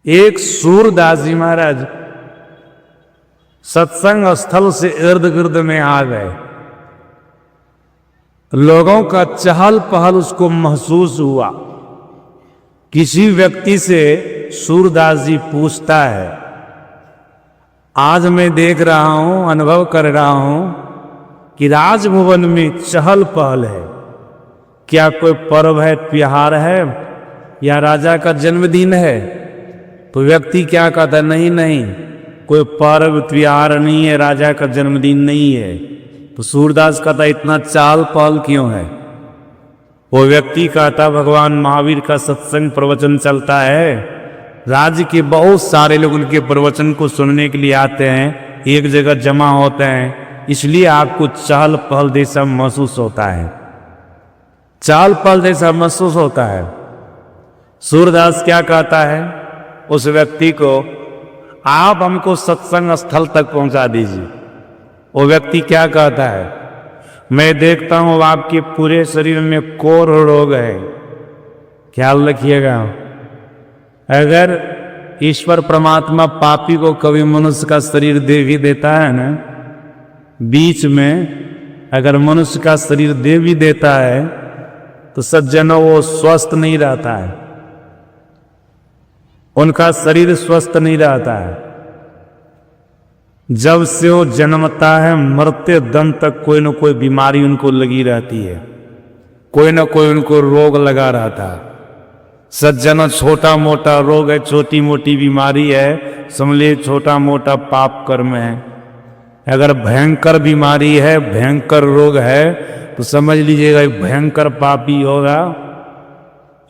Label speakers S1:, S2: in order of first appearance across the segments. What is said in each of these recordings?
S1: एक सूरदास जी महाराज सत्संग स्थल से इर्द गिर्द में आ गए। लोगों का चहल पहल उसको महसूस हुआ। किसी व्यक्ति से सूरदास जी पूछता है, आज मैं देख रहा हूं, अनुभव कर रहा हूं कि राजभवन में चहल पहल है। क्या कोई पर्व है, त्योहार है या राजा का जन्मदिन है? तो व्यक्ति क्या कहता है, नहीं नहीं, कोई पर्व त्योहार नहीं है, राजा का जन्मदिन नहीं है। तो सूरदास कहता, इतना चाल पहल क्यों है? वो व्यक्ति कहता, भगवान महावीर का सत्संग प्रवचन चलता है, राज्य के बहुत सारे लोग उनके प्रवचन को सुनने के लिए आते हैं, एक जगह जमा होते हैं, इसलिए आपको चहल पहल जैसा महसूस होता है, चहल पहल जैसा महसूस होता है। सूरदास क्या कहता है उस व्यक्ति को, आप हमको सत्संग स्थल तक पहुंचा दीजिए। वो व्यक्ति क्या कहता है, मैं देखता हूं आपके पूरे शरीर में कोढ़ रोग है। ख्याल रखिएगा, अगर ईश्वर परमात्मा पापी को कभी मनुष्य का शरीर दे भी देता है ना, बीच में अगर मनुष्य का शरीर दे भी देता है तो सज्जनों वो स्वस्थ नहीं रहता है, उनका शरीर स्वस्थ नहीं रहता है। जब से वो जन्मता है मरते दम तक कोई न कोई बीमारी उनको लगी रहती है, कोई न कोई उनको रोग लगा रहता है। सज्जनों, छोटा मोटा रोग है, छोटी मोटी बीमारी है, समझ लीजिए छोटा मोटा पाप कर्म है। अगर भयंकर बीमारी है, भयंकर रोग है, तो समझ लीजिएगा एक भयंकर पापी होगा,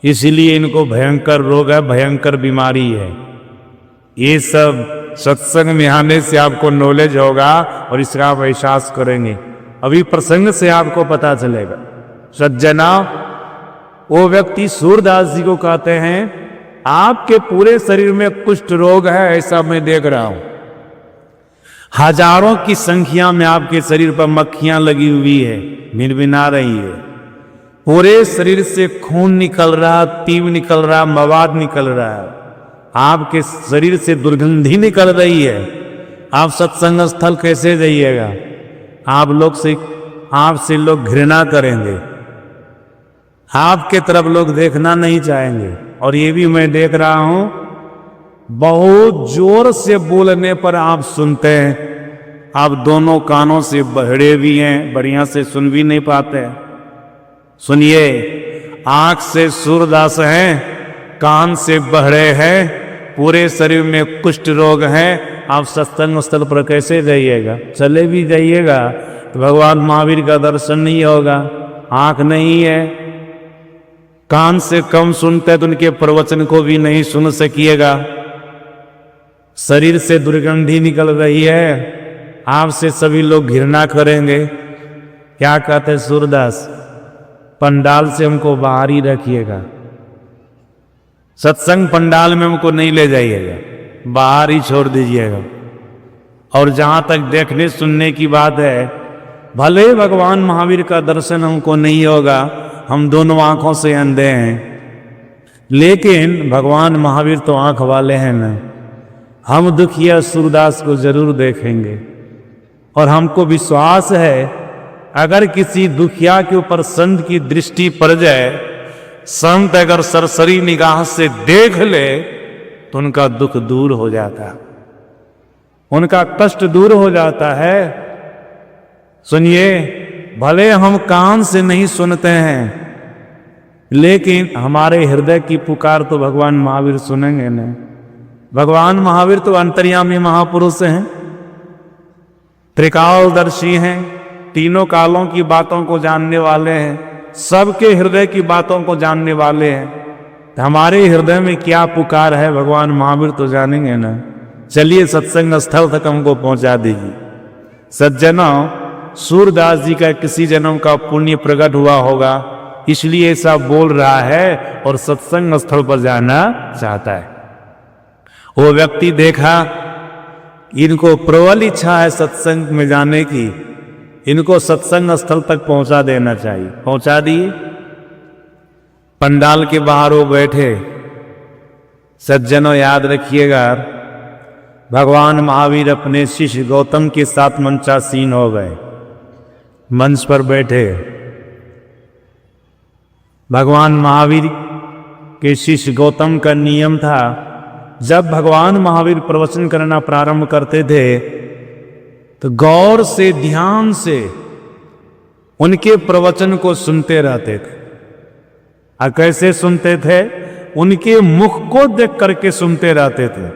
S1: इसलिए इनको भयंकर रोग है, भयंकर बीमारी है। ये सब सत्संग में आने से आपको नॉलेज होगा और इसका आप एहसास करेंगे। अभी प्रसंग से आपको पता चलेगा। सज्जना, वो व्यक्ति सूरदास जी को कहते हैं, आपके पूरे शरीर में कुष्ठ रोग है, ऐसा मैं देख रहा हूं। हजारों की संख्या में आपके शरीर पर मक्खियां लगी हुई है, भिनभिना रही है। पूरे शरीर से खून निकल रहा, तीव निकल रहा, मवाद निकल रहा है। आपके शरीर से दुर्गंधी निकल रही है। आप सत्संग स्थल कैसे जाइएगा? आपसे लोग घृणा करेंगे, आपके तरफ लोग देखना नहीं चाहेंगे। और ये भी मैं देख रहा हूं, बहुत जोर से बोलने पर आप सुनते हैं, आप दोनों कानों से बहरे भी हैं, बढ़िया से सुन भी नहीं पाते। सुनिए, आंख से सूरदास हैं, कान से बहरे हैं, पूरे शरीर में कुष्ठ रोग है। आप सत्संग स्थल पर कैसे जाइएगा? चले भी जाइएगा तो भगवान महावीर का दर्शन नहीं होगा। आंख नहीं है, कान से कम सुनते तो उनके प्रवचन को भी नहीं सुन सकिएगा। शरीर से दुर्गंधी निकल रही है, आपसे सभी लोग घृणा करेंगे। क्या कहते सूरदास, पंडाल से हमको बाहर ही रखिएगा, सत्संग पंडाल में हमको नहीं ले जाइएगा, बाहर ही छोड़ दीजिएगा। और जहां तक देखने सुनने की बात है, भले भगवान महावीर का दर्शन हमको नहीं होगा, हम दोनों आंखों से अंधे हैं, लेकिन भगवान महावीर तो आंख वाले हैं ना। हम दुखिया सूरदास को जरूर देखेंगे। और हमको विश्वास है, अगर किसी दुखिया के ऊपर संत की दृष्टि पड़ जाए, संत अगर सरसरी निगाह से देख ले, तो उनका दुख दूर हो जाता है, उनका कष्ट दूर हो जाता है। सुनिए, भले हम कान से नहीं सुनते हैं, लेकिन हमारे हृदय की पुकार तो भगवान महावीर सुनेंगे ना। भगवान महावीर तो अंतर्यामी महापुरुष हैं, त्रिकालदर्शी हैं, तीनों कालों की बातों को जानने वाले हैं, सबके हृदय की बातों को जानने वाले हैं। तो हमारे हृदय में क्या पुकार है भगवान महावीर तो जानेंगे ना। चलिए सत्संग स्थल तक हमको पहुंचा दीजिए। सज्जनों, सूरदास जी का किसी जन्म का पुण्य प्रकट हुआ होगा, इसलिए ऐसा बोल रहा है और सत्संग स्थल पर जाना चाहता है। वो व्यक्ति देखा, इनको प्रबल इच्छा है सत्संग में जाने की, इनको सत्संग स्थल तक पहुंचा देना चाहिए। पहुंचा दिए। पंडाल के बाहर वो बैठे, सज्जनों याद रखिएगा, भगवान महावीर अपने शिष्य गौतम के साथ मंचासीन हो गए, मंच पर बैठे। भगवान महावीर के शिष्य गौतम का नियम था, जब भगवान महावीर प्रवचन करना प्रारंभ करते थे तो गौर से ध्यान से उनके प्रवचन को सुनते रहते थे। और कैसे सुनते थे? उनके मुख को देख करके सुनते रहते थे।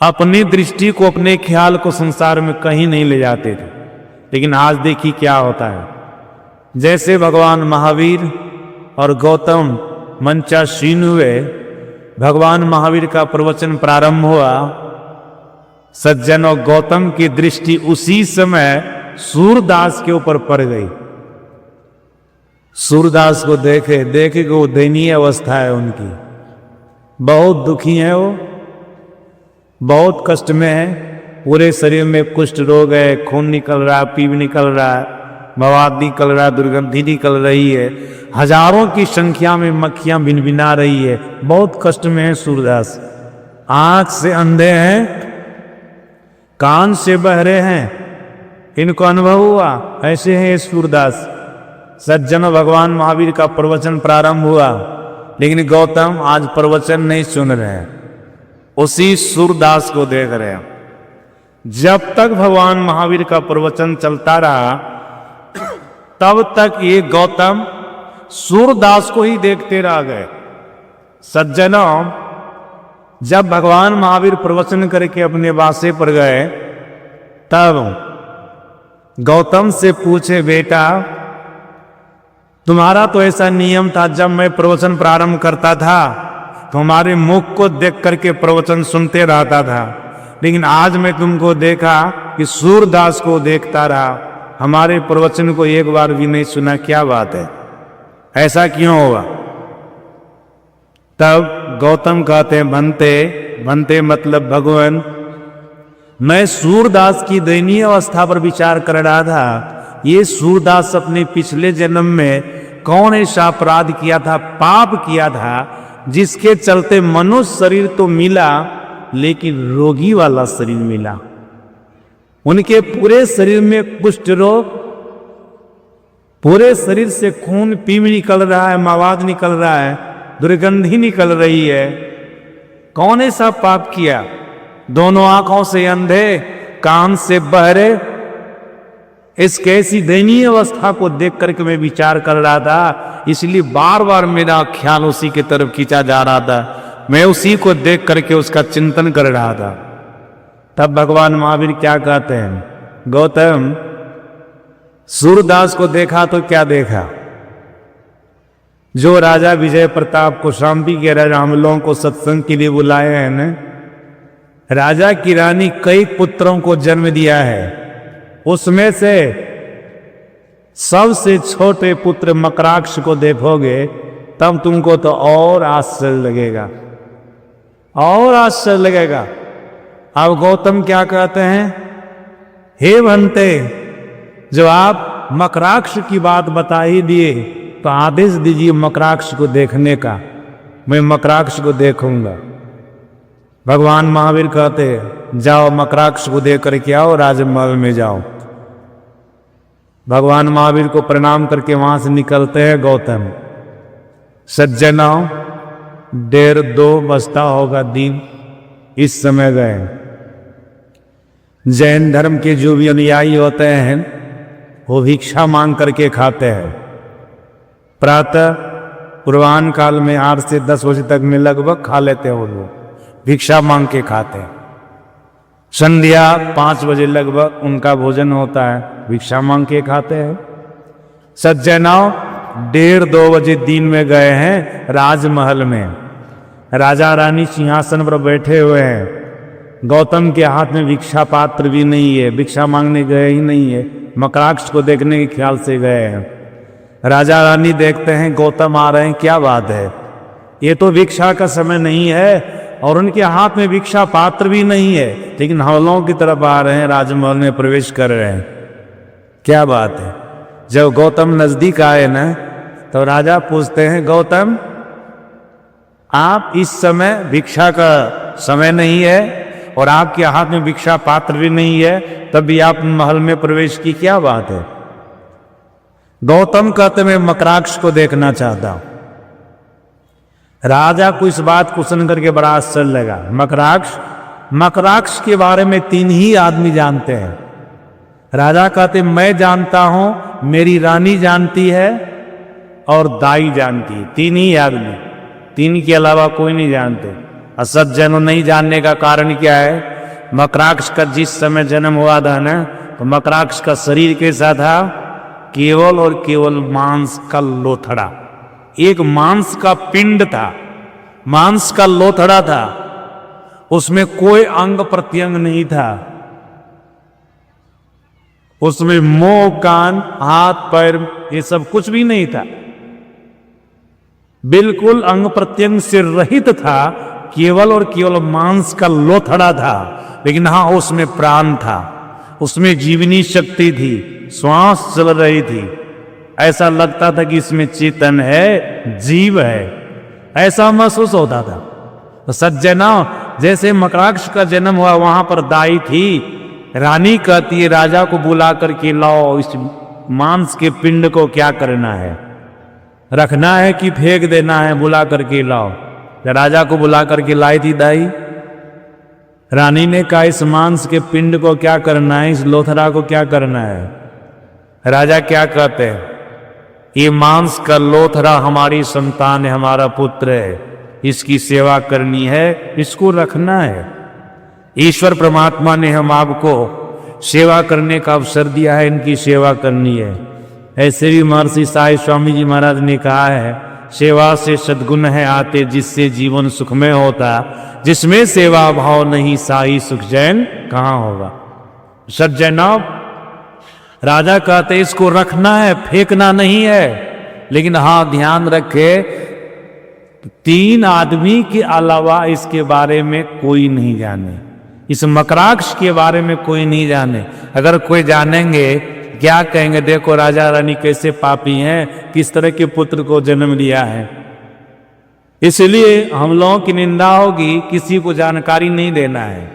S1: अपनी दृष्टि को, अपने ख्याल को संसार में कहीं नहीं ले जाते थे। लेकिन आज देखिए क्या होता है। जैसे भगवान महावीर और गौतम मंचासीन हुए, भगवान महावीर का प्रवचन प्रारंभ हुआ, सज्जन और गौतम की दृष्टि उसी समय सूरदास के ऊपर पड़ गई। सूरदास को देखे कि वो दयनीय अवस्था है उनकी, बहुत दुखी है, वो बहुत कष्ट में है। पूरे शरीर में कुष्ठ रोग है, खून निकल रहा, पीप निकल रहा है, मवाद निकल रहा, दुर्गंधी निकल रही है, हजारों की संख्या में मक्खियां भिनभिना रही है, बहुत कष्ट में है सूरदास। आंख से अंधे हैं, कान से बहरे हैं, इनको अनुभव हुआ। ऐसे हैं सूरदास। सज्जनों, भगवान महावीर का प्रवचन प्रारंभ हुआ, लेकिन गौतम आज प्रवचन नहीं सुन रहे हैं, उसी सूरदास को देख रहे हैं। जब तक भगवान महावीर का प्रवचन चलता रहा, तब तक ये गौतम सूरदास को ही देखते रह गए। सज्जनों, जब भगवान महावीर प्रवचन करके अपने वासे पर गए, तब गौतम से पूछे, बेटा तुम्हारा तो ऐसा नियम था, जब मैं प्रवचन प्रारंभ करता था तो हमारे मुख को देख करके प्रवचन सुनते रहता था, लेकिन आज मैं तुमको देखा कि सूरदास को देखता रहा, हमारे प्रवचन को एक बार भी नहीं सुना, क्या बात है, ऐसा क्यों हुआ? तब गौतम कहते हैं, बनते मतलब भगवान, मैं सूरदास की दयनीय अवस्था पर विचार कर रहा था। ये सूरदास अपने पिछले जन्म में कौन ऐसा अपराध किया था, पाप किया था, जिसके चलते मनुष्य शरीर तो मिला लेकिन रोगी वाला शरीर मिला। उनके पूरे शरीर में कुष्ठ रोग, पूरे शरीर से खून पीप निकल रहा है, मवाद निकल रहा है, दुर्गंधी निकल रही है। कौन ऐसा पाप किया? दोनों आंखों से अंधे, कान से बहरे। इस कैसी दयनीय अवस्था को देख करके मैं विचार कर रहा था, इसलिए बार बार मेरा ख्याल उसी की तरफ खींचा जा रहा था। मैं उसी को देख करके उसका चिंतन कर रहा था। तब भगवान महावीर क्या कहते हैं, गौतम सूरदास को देखा तो क्या देखा? जो राजा विजय प्रताप को, शांति के राजा, हम लोगों को सत्संग के लिए बुलाए हैं न, राजा की रानी कई पुत्रों को जन्म दिया है, उसमें से सबसे छोटे पुत्र मकराक्ष को देखोगे तब तुमको तो और आश्चर्य लगेगा, और आश्चर्य लगेगा। अब गौतम क्या कहते हैं, हे भंते, जब आप मकराक्ष की बात बता ही दिए तो आदेश दीजिए मकराक्ष को देखने का, मैं मकराक्ष को देखूंगा। भगवान महावीर कहते, जाओ मकराक्ष को देख करके आओ, राजमहल में जाओ। भगवान महावीर को प्रणाम करके वहां से निकलते हैं गौतम। सज्जनों, 1:30-2 बजता होगा दिन, इस समय गए। जैन धर्म के जो भी अनुयायी होते हैं वो भिक्षा मांग करके खाते हैं। प्रातः पूर्वाह्न काल में 8 से 10 बजे तक में लगभग खा लेते हैं वो लोग, भिक्षा मांग के खाते हैं। संध्या 5 बजे लगभग उनका भोजन होता है, भिक्षा मांग के खाते हैं। सज्जनों, 1:30-2 बजे दिन में गए हैं राजमहल में। राजा रानी सिंहासन पर बैठे हुए हैं। गौतम के हाथ में भिक्षा पात्र भी नहीं है, भिक्षा मांगने गए ही नहीं है, मकराक्ष को देखने के ख्याल से गए हैं। राजा रानी देखते हैं गौतम आ रहे हैं, क्या बात है, ये तो भिक्षा का समय नहीं है, और उनके हाथ में भिक्षा पात्र भी नहीं है, लेकिन हम लोगों की तरफ आ रहे हैं, राजमहल में प्रवेश कर रहे हैं, क्या बात है। जब गौतम नजदीक आए ना, तो राजा पूछते हैं, गौतम आप इस समय भिक्षा का समय नहीं है और आपके हाथ में भिक्षा पात्र भी नहीं है, तब भी आप महल में प्रवेश की क्या बात है? गौतम कहते मैं मकराक्ष को देखना चाहता हूं। राजा को इस बात को सुन करके बड़ा आश्चर्य लगा। मकराक्ष के बारे में 3 ही आदमी जानते हैं। राजा कहते मैं जानता हूं, मेरी रानी जानती है और दाई जानती है। 3 ही आदमी, 3 के अलावा कोई नहीं जानते। असज्जनों नहीं जानने का कारण क्या है? मकराक्ष का जिस समय जन्म हुआ था ना, तो मकराक्ष का शरीर कैसा था? केवल और केवल मांस का लोथड़ा, एक मांस का पिंड था, मांस का लोथड़ा था, उसमें कोई अंग प्रत्यंग नहीं था। उसमें मुंह, कान, हाथ, पैर ये सब कुछ भी नहीं था। बिल्कुल अंग प्रत्यंग से रहित था, केवल और केवल मांस का लोथड़ा था। लेकिन हाँ, उसमें प्राण था, उसमें जीवनी शक्ति थी, श्वास चल रही थी। ऐसा लगता था कि इसमें चेतन है, जीव है, ऐसा महसूस होता था। तो सज्जना, जैसे मकराक्ष का जन्म हुआ वहां पर दाई थी। रानी कहती है राजा को बुला करके लाओ, इस मांस के पिंड को क्या करना है, रखना है कि फेंक देना है, बुला करके लाओ। राजा को बुला करके लाई थी दाई। रानी ने कहा इस मांस के पिंड को क्या करना है, इस लोथरा को क्या करना है? राजा क्या कहते हैं? ये मांस का लोथरा हमारी संतान है, हमारा पुत्र है, इसकी सेवा करनी है, इसको रखना है। ईश्वर परमात्मा ने हम आपको सेवा करने का अवसर दिया है, इनकी सेवा करनी है। ऐसे भी महर्षि साईं स्वामी जी महाराज ने कहा है, सेवा से सद्गुण है आते, जिससे जीवन सुखमय होता, जिसमें सेवा भाव नहीं साई सुख चैन कहां होगा। सज्जनों, राजा कहते इसको रखना है, फेंकना नहीं है। लेकिन हाँ, ध्यान रखे 3 आदमी के अलावा इसके बारे में कोई नहीं जाने, इस मकराक्ष के बारे में कोई नहीं जाने। अगर कोई जानेंगे क्या कहेंगे, देखो राजा रानी कैसे पापी हैं, किस तरह के पुत्र को जन्म लिया है। इसलिए हम लोगों की निंदा होगी, किसी को जानकारी नहीं देना है,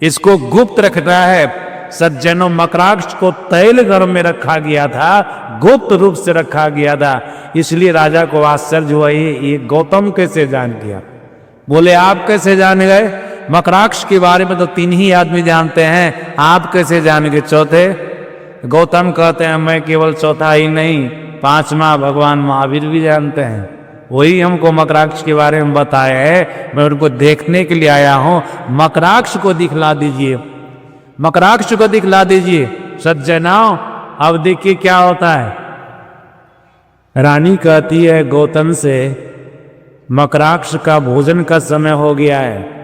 S1: इसको गुप्त रखना है। सज्जनों, मकराक्ष को तैल घर में रखा गया था, गुप्त रूप से रखा गया था। इसलिए राजा को आश्चर्य हुआ, ये गौतम कैसे जान गया? बोले आप कैसे जान गए? मकराक्ष के बारे में तो 3 ही आदमी जानते हैं, आप कैसे जान गए चौथे? गौतम कहते हैं मैं केवल चौथा ही नहीं, 5वां भगवान महावीर भी जानते हैं, वही हमको मकराक्ष के बारे में बताया है। मैं उनको देखने के लिए आया हूं, मकराक्ष को दिखला दीजिए, मकराक्ष को दिखला दीजिए। सज्जनाओ, अब देखिए क्या होता है। रानी कहती है गौतम से, मकराक्ष का भोजन का समय हो गया है,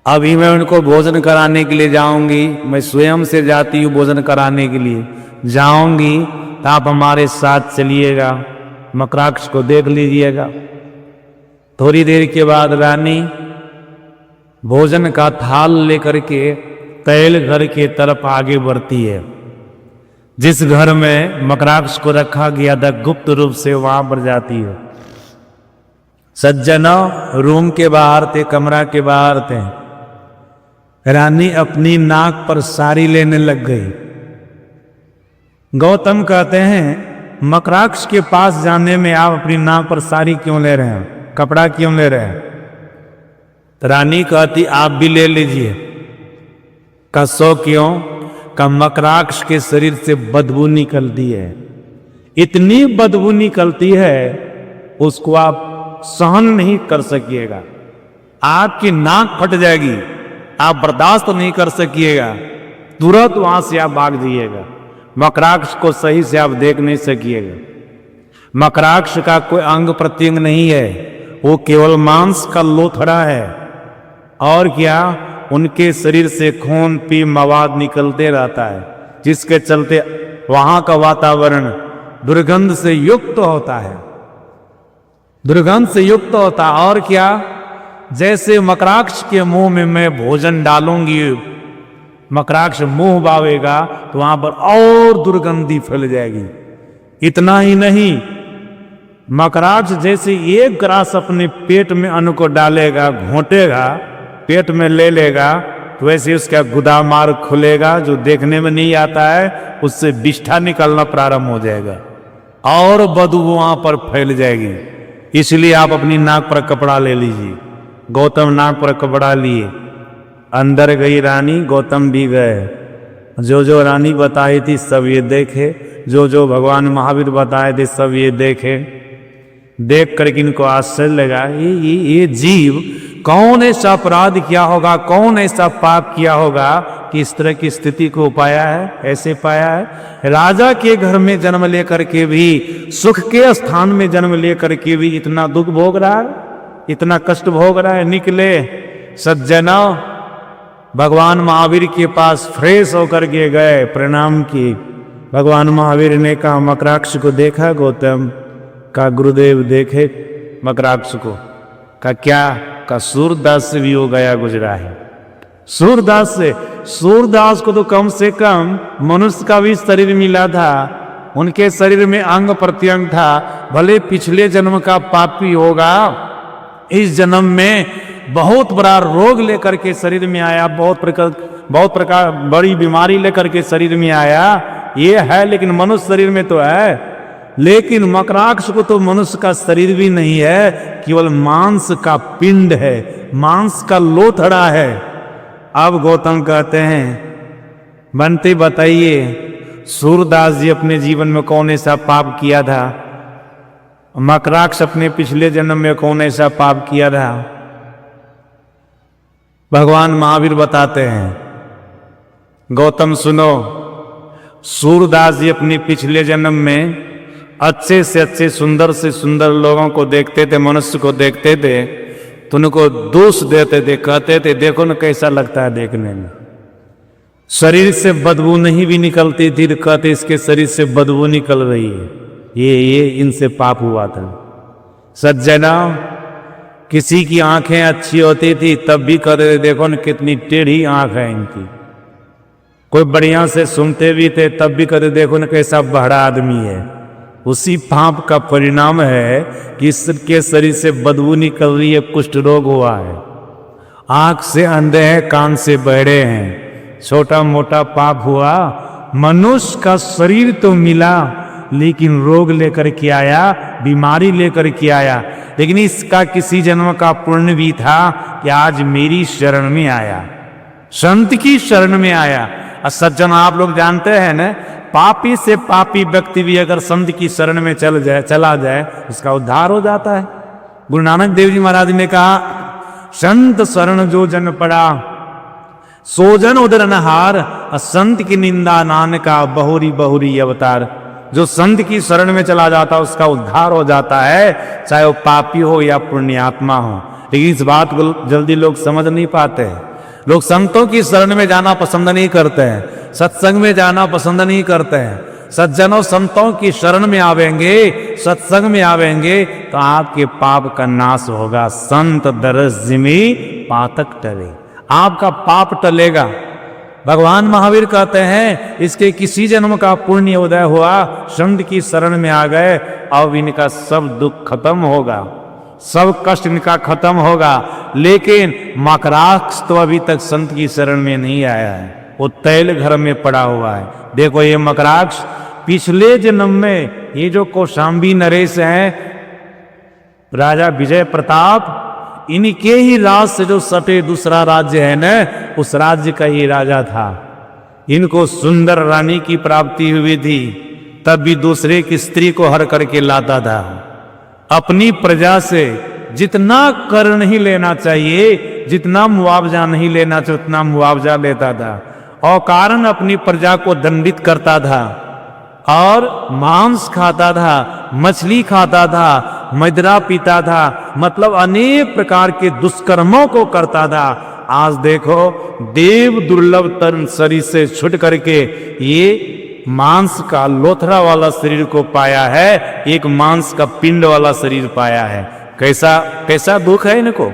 S1: अभी मैं उनको भोजन कराने के लिए जाऊंगी। मैं स्वयं से जाती हूँ भोजन कराने के लिए, जाऊंगी तो आप हमारे साथ चलिएगा, मकराक्ष को देख लीजिएगा। थोड़ी देर के बाद रानी भोजन का थाल लेकर के तैल घर के तरफ आगे बढ़ती है। जिस घर में मकराक्ष को रखा गया था गुप्त रूप से, वहां पर जाती है। सज्जनों, रूम के बाहर थे, कमरा के बाहर थे। रानी अपनी नाक पर साड़ी लेने लग गई। गौतम कहते हैं मकराक्ष के पास जाने में आप अपनी नाक पर साड़ी क्यों ले रहे हैं, कपड़ा क्यों ले रहे हैं? तो रानी कहती आप भी ले लीजिए। कसो क्यों? का मकराक्ष के शरीर से बदबू निकलती है, इतनी बदबू निकलती है उसको आप सहन नहीं कर सकिएगा, आपकी नाक फट जाएगी, आप बर्दाश्त नहीं कर सकिएगा, तुरंत वहां से आप भाग जाइएगा, मकराक्ष को सही से आप देख नहीं सकिएगा। मकराक्ष का कोई अंग प्रत्यंग नहीं है, वो केवल मांस का लोथड़ा है। और क्या, उनके शरीर से खून पी मवाद निकलते रहता है, जिसके चलते वहां का वातावरण दुर्गंध से युक्त होता है, दुर्गंध से युक्त होता। और क्या, जैसे मकराक्ष के मुंह में मैं भोजन डालूंगी, मकराक्ष मुंह बावेगा तो वहां पर और दुर्गंधी फैल जाएगी। इतना ही नहीं, मकराक्ष जैसे एक ग्रास अपने पेट में अन्न को डालेगा, घोंटेगा, पेट में ले लेगा, तो वैसे उसका गुदामार खुलेगा, जो देखने में नहीं आता है उससे विष्ठा निकलना प्रारंभ हो जाएगा और बदबू वहां पर फैल जाएगी। इसलिए आप अपनी नाक पर कपड़ा ले लीजिए। गौतम नाक पर कपड़ा लिए, अंदर गई रानी, गौतम भी गए। जो जो रानी बताई थी सब ये देखे, जो जो भगवान महावीर बताए थे सब ये देखे। देख करके इनको आश्चर्य लगा, ये जीव कौन ऐसा अपराध किया होगा, कौन ऐसा पाप किया होगा कि इस तरह की स्थिति को पाया है, ऐसे पाया है। राजा के घर में जन्म लेकर के भी, सुख के स्थान में जन्म लेकर के भी इतना दुख भोग रहा है, इतना कष्ट भोग रहा है। निकले सज्जना भगवान महावीर के पास फ्रेश होकर के गए, प्रणाम किए। भगवान महावीर ने कहा, मकराक्ष को देखा गौतम? का गुरुदेव देखे मकराक्ष को। का क्या? का सूरदास से भी हो गया गुजरा है। सूरदास से, सूरदास को तो कम से कम मनुष्य का भी शरीर मिला था, उनके शरीर में अंग प्रत्यंग था। भले पिछले जन्म का पापी होगा, इस जन्म में बहुत बड़ा रोग लेकर के शरीर में आया, बहुत प्रकार बड़ी बीमारी लेकर के शरीर में आया, ये है। लेकिन मनुष्य शरीर में तो है। लेकिन मकराक्ष को तो मनुष्य का शरीर भी नहीं है, केवल मांस का पिंड है, मांस का लोथड़ा है। अब गौतम कहते हैं, बनते बताइए सूरदास जी अपने जीवन में कौन ऐसा पाप किया था, मकराक्ष अपने पिछले जन्म में कौन ऐसा पाप किया था। भगवान महावीर बताते हैं, गौतम सुनो, सूरदास जी अपने पिछले जन्म में अच्छे से अच्छे, सुंदर से सुंदर लोगों को देखते थे, मनुष्य को देखते थे, तो उनको दोष देते थे, कहते थे देखो ना कैसा लगता है देखने में। शरीर से बदबू नहीं भी निकलती थी तो कहते इसके शरीर से बदबू निकल रही है, ये इनसे पाप हुआ था। सज्जना, किसी की आंखें अच्छी होती थी तब भी कहते देखो ना कितनी टेढ़ी आंख है इनकी। कोई बढ़िया से सुनते भी थे तब भी कहते देखो ना कैसा बहरा आदमी है। उसी पाप का परिणाम है कि इसके शरीर से बदबू निकल रही है, कुष्ठ रोग हुआ है। आंख से अंधे हैं, कान से बहरे हैं, छोटा मोटा पाप हुआ। मनुष्य का शरीर तो मिला लेकिन रोग लेकर के आया, बीमारी लेकर के आया। लेकिन इसका किसी जन्म का पुण्य भी था कि आज मेरी शरण में आया, संत की शरण में आया। और सज्जन आप लोग जानते हैं ना, पापी से पापी व्यक्ति भी अगर संत की शरण में चला जाए उसका उद्धार हो जाता है। गुरु नानक देव जी महाराज ने कहा, संत शरण जो जन पड़ा सो जन उदर नहार, संत की निंदा नानका बहुरी बहुरी अवतार। जो संत की शरण में चला जाता है उसका उद्धार हो जाता है, चाहे वो पापी हो या पुण्यात्मा हो। लेकिन इस बात को जल्दी लोग समझ नहीं पाते हैं। लोग संतों की शरण में जाना पसंद नहीं करते हैं, सत्संग में जाना पसंद नहीं करते हैं। सज्जनों, संतों की शरण में आवेंगे, सत्संग में आवेंगे तो आपके पाप का नाश होगा। संत दरस जिमी पातक टले, आपका पाप टलेगा। भगवान महावीर कहते हैं इसके किसी जन्म का पुण्य उदय हुआ, संत की शरण में आ गए, अब इनका सब दुख खत्म होगा, सब कष्ट इनका खत्म होगा। लेकिन मकराक्ष तो अभी तक संत की शरण में नहीं आया है, वो तैल घर में पड़ा हुआ है। देखो ये मकराक्ष पिछले जन्म में, ये जो कौशाम्बी नरेश हैं, राजा विजय प्रताप, इनके ही राज से जो सटे दूसरा राज्य है ना, उस राज्य का ही राजा था। इनको सुंदर रानी की प्राप्ति हुई थी, तब भी दूसरे की स्त्री को हर करके लाता था। अपनी प्रजा से जितना कर नहीं लेना चाहिए, जितना मुआवजा नहीं लेना चाहिए उतना मुआवजा लेता था, और कारण अपनी प्रजा को दंडित करता था, और मांस खाता था, मछली खाता था, मदिरा पीता था, मतलब अनेक प्रकार के दुष्कर्मों को करता था। आज देखो देव दुर्लभ तन शरीर से छुट करके ये मांस का लोथड़ा वाला शरीर को पाया है, एक मांस का पिंड वाला शरीर पाया है। कैसा कैसा दुख है इनको।